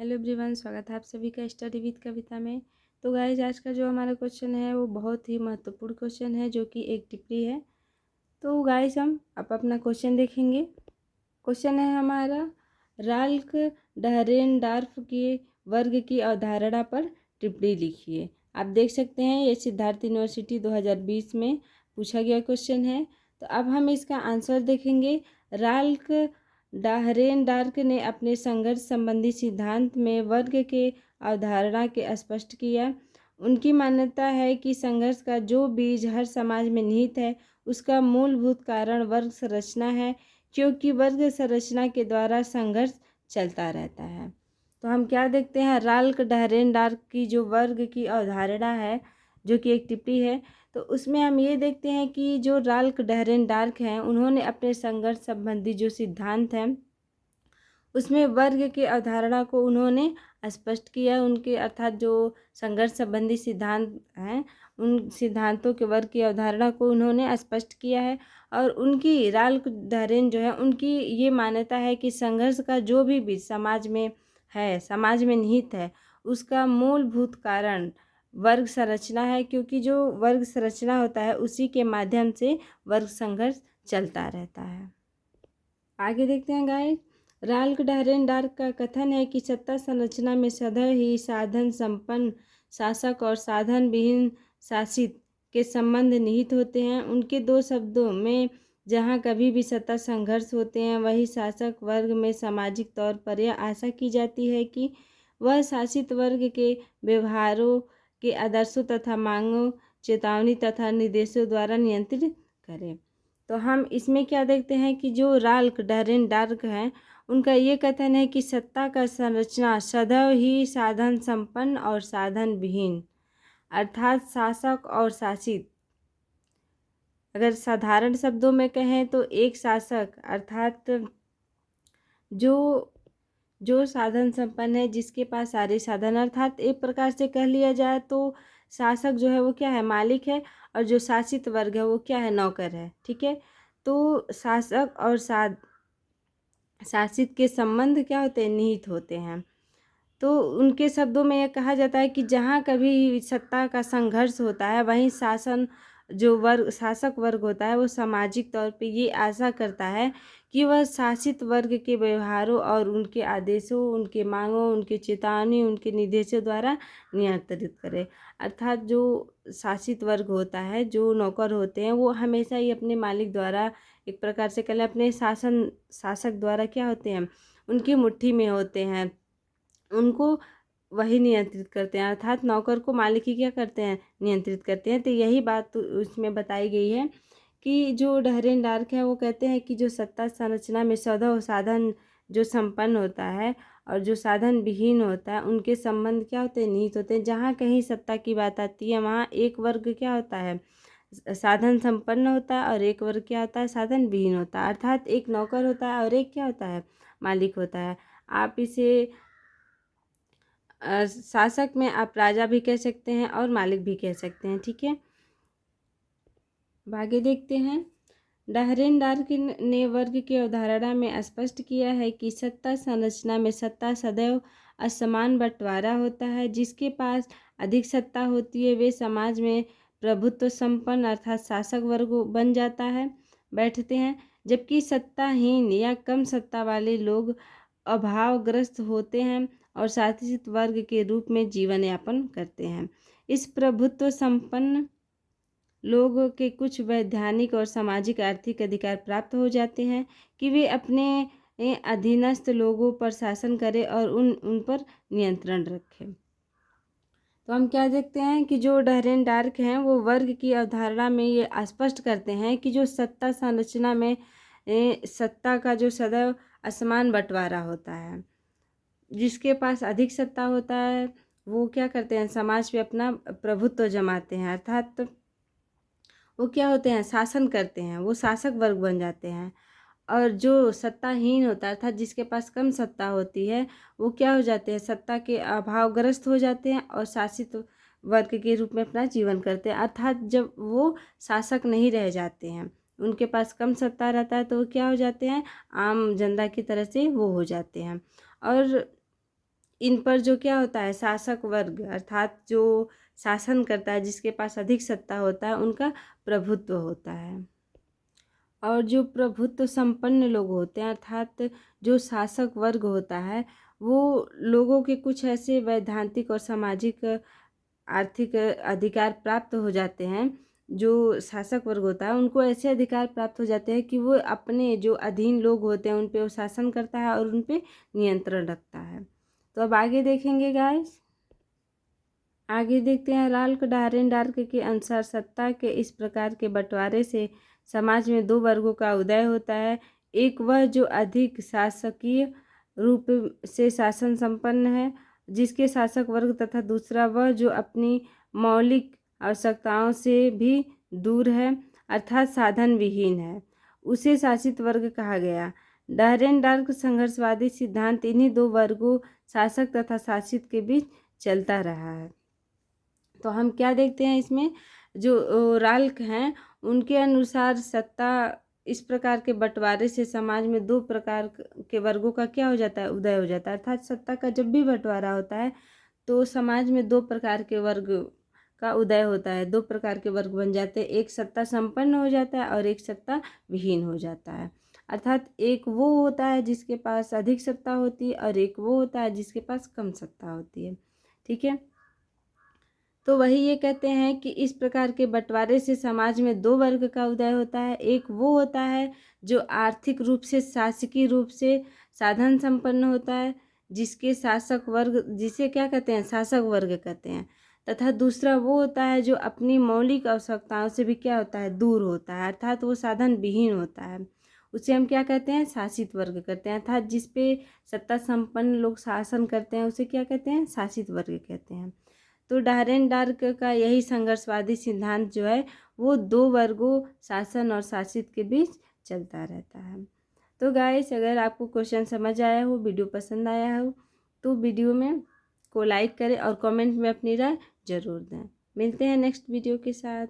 Hello everyone, स्वागत है आप सभी का स्टडी विद कविता में। तो गाइज, आज का जो हमारा क्वेश्चन है वो बहुत ही महत्वपूर्ण क्वेश्चन है जो कि एक टिप्पणी है। तो गाइज, हम अब अपना क्वेश्चन देखेंगे। क्वेश्चन है हमारा, राल्फ डहरेनडॉर्फ के वर्ग की अवधारणा पर टिप्पणी लिखिए। आप देख सकते हैं ये सिद्धार्थ यूनिवर्सिटी 2020 में पूछा गया क्वेश्चन है। तो अब हम इसका आंसर देखेंगे। राल्फ डहरेनडॉर्फ ने अपने संघर्ष संबंधी सिद्धांत में वर्ग के अवधारणा के स्पष्ट किया। उनकी मान्यता है कि संघर्ष का जो बीज हर समाज में निहित है उसका मूलभूत कारण वर्ग संरचना है, क्योंकि वर्ग संरचना के द्वारा संघर्ष चलता रहता है। तो हम क्या देखते हैं, राल्फ डहरेनडॉर्फ की जो वर्ग की अवधारणा है जो कि एक टिप्पणी है, तो उसमें हम ये देखते हैं कि जो राल्फ डहरेनडॉर्फ हैं उन्होंने अपने संघर्ष संबंधी जो सिद्धांत हैं उसमें वर्ग की अवधारणा को उन्होंने स्पष्ट किया। उनके अर्थात जो संघर्ष संबंधी सिद्धांत हैं उन सिद्धांतों के वर्ग की अवधारणा को उन्होंने स्पष्ट किया है। और उनकी राल्फ डहरेन जो है उनकी ये मान्यता है कि संघर्ष का जो भी बीज समाज में है, समाज में निहित है, उसका मूलभूत कारण वर्ग संरचना है, क्योंकि जो वर्ग संरचना होता है उसी के माध्यम से वर्ग संघर्ष चलता रहता है। आगे देखते हैं गाइस। राल्फ डहरेनडॉर्फ का कथन है कि सत्ता संरचना में सदैव ही साधन संपन्न शासक और साधन विहीन शासित के संबंध निहित होते हैं। उनके दो शब्दों में जहाँ कभी भी सत्ता संघर्ष होते हैं वही शासक वर्ग में सामाजिक तौर पर यह आशा की जाती है कि वह शासित वर्ग के व्यवहारों के आदर्शों तथा मांगों, चेतावनी तथा निर्देशों द्वारा नियंत्रित करे। तो हम इसमें क्या देखते हैं कि जो राल्फ डहरेनडॉर्फ हैं उनका ये कथन है कि सत्ता का संरचना सदैव ही साधन संपन्न और साधन विहीन, अर्थात शासक और शासित। अगर साधारण शब्दों में कहें तो एक शासक अर्थात जो साधन संपन्न है, जिसके पास सारे साधन, अर्थात एक प्रकार से कह लिया जाए तो शासक जो है वो क्या है, मालिक है, और जो शासित वर्ग है वो क्या है, नौकर है। ठीक है, तो शासक और शासित के संबंध क्या होते हैं, निहित होते हैं। तो उनके शब्दों में यह कहा जाता है कि जहाँ कभी सत्ता का संघर्ष होता है वहीं शासक वर्ग होता है वो सामाजिक तौर पे ये आशा करता है कि वह शासित वर्ग के व्यवहारों और उनके आदेशों, उनके मांगों, उनके चेतावनी, उनके निर्देशों द्वारा नियंत्रित करे। अर्थात जो शासित वर्ग होता है, जो नौकर होते हैं, वो हमेशा ही अपने मालिक द्वारा, एक प्रकार से कहें अपने शासक द्वारा क्या होते हैं, उनकी मुट्ठी में होते हैं, उनको वही नियंत्रित करते हैं। अर्थात नौकर को मालिक ही क्या करते हैं, नियंत्रित करते हैं। तो यही बात तो उसमें बताई गई है कि जो डहरेनडॉर्फ है वो कहते हैं कि जो सत्ता संरचना में सदैव साधन जो संपन्न होता है और जो साधन विहीन होता है उनके संबंध क्या होते हैं, निहित होते हैं। जहाँ कहीं सत्ता की बात आती है वहाँ एक वर्ग क्या होता है, साधन संपन्न होता है, और एक वर्ग क्या होता है, साधन विहीन होता है। अर्थात एक नौकर होता है और एक क्या होता है, मालिक होता है। आप इसे शासक में आप राजा भी कह सकते हैं और मालिक भी कह सकते हैं। ठीक है, आगे देखते हैं। डहरेनडॉर्फ ने वर्ग की अवधारणा में स्पष्ट किया है कि सत्ता संरचना में सत्ता सदैव असमान बंटवारा होता है। जिसके पास अधिक सत्ता होती है वे समाज में प्रभुत्व संपन्न अर्थात शासक वर्ग बन जाता है, बैठते हैं, जबकि सत्ताहीन या कम सत्ता वाले लोग अभावग्रस्त होते हैं और शासित वर्ग के रूप में जीवन यापन करते हैं। इस प्रभुत्व संपन्न लोगों के कुछ वैधानिक और सामाजिक आर्थिक अधिकार प्राप्त हो जाते हैं कि वे अपने अधीनस्थ लोगों पर शासन करें और उन पर नियंत्रण रखें। तो हम क्या देखते हैं कि जो डहरेनडॉर्फ हैं वो वर्ग की अवधारणा में ये स्पष्ट करते हैं कि जो सत्ता संरचना में सत्ता का जो सदैव असमान बंटवारा होता है, जिसके पास अधिक सत्ता होता है वो क्या करते हैं, समाज पे अपना प्रभुत्व जमाते हैं, अर्थात वो क्या होते हैं, शासन करते हैं, वो शासक वर्ग बन जाते हैं। और जो सत्ताहीन होता है अर्थात जिसके पास कम सत्ता होती है वो क्या हो जाते हैं, सत्ता के अभावग्रस्त हो जाते हैं और शासित वर्ग के रूप में अपना जीवन करते हैं। अर्थात जब वो शासक नहीं रह जाते हैं, उनके पास कम सत्ता रहता है, तो वो क्या हो जाते हैं, आम जनता की तरह से वो हो जाते हैं। और इन पर जो क्या होता है, शासक वर्ग अर्थात जो शासन करता है, जिसके पास अधिक सत्ता होता है, उनका प्रभुत्व होता है। और जो प्रभुत्व संपन्न लोग होते हैं अर्थात जो शासक वर्ग होता है, वो लोगों के कुछ ऐसे वैधांतिक और सामाजिक आर्थिक अधिकार प्राप्त हो जाते हैं। जो शासक वर्ग होता है उनको ऐसे अधिकार प्राप्त हो जाते हैं कि वो अपने जो अधीन लोग होते हैं उन पे वो शासन करता है और उन पे नियंत्रण रखता है। तो अब आगे देखेंगे गाइस, आगे देखते हैं राल्फ डारेनडार्क के अनुसार सत्ता के इस प्रकार के बंटवारे से समाज में दो वर्गों का उदय होता है। एक वह जो अधिक शासकीय रूप से शासन संपन्न है, जिसके शासक वर्ग, तथा दूसरा वह जो अपनी मौलिक आवश्यकताओं से भी दूर है अर्थात साधन विहीन है, उसे शासित वर्ग कहा गया। डारेनडार्क संघर्षवादी सिद्धांत इन्हीं दो वर्गों शासक तथा शासित के बीच चलता रहा है। तो हम क्या देखते हैं इसमें, जो राल्फ हैं उनके अनुसार सत्ता इस प्रकार के बंटवारे से समाज में दो प्रकार के वर्गों का क्या हो जाता है, उदय हो जाता है। अर्थात सत्ता का जब भी बंटवारा होता है तो समाज में दो प्रकार के वर्ग का उदय होता है, दो प्रकार के वर्ग बन जाते हैं। एक सत्ता संपन्न हो जाता है और एक सत्ता विहीन हो जाता है। अर्थात एक वो होता है जिसके पास अधिक सत्ता होती है और एक वो होता है जिसके पास कम सत्ता होती है। ठीक है, तो वही ये कहते हैं कि इस प्रकार के बंटवारे से समाज में दो वर्ग का उदय होता है। एक वो होता है जो आर्थिक रूप से शासकीय रूप से साधन संपन्न होता है, जिसके शासक वर्ग, जिसे क्या कहते हैं, शासक वर्ग कहते हैं। तथा दूसरा वो होता है जो अपनी मौलिक आवश्यकताओं से भी क्या होता है, दूर होता है, अर्थात वो साधन विहीन होता है। उसे हम क्या कहते हैं, शासित वर्ग कहते हैं। अर्थात जिस पे सत्ता संपन्न लोग शासन करते हैं उसे क्या कहते हैं, शासित वर्ग कहते हैं। तो डारेनडार्क का यही संघर्षवादी सिद्धांत जो है वो दो वर्गों शासन और शासित के बीच चलता रहता है। तो गाइस, अगर आपको क्वेश्चन समझ आया हो, वीडियो पसंद आया हो, तो वीडियो में को लाइक करें और कमेंट में अपनी राय जरूर दें। मिलते हैं नेक्स्ट वीडियो के साथ।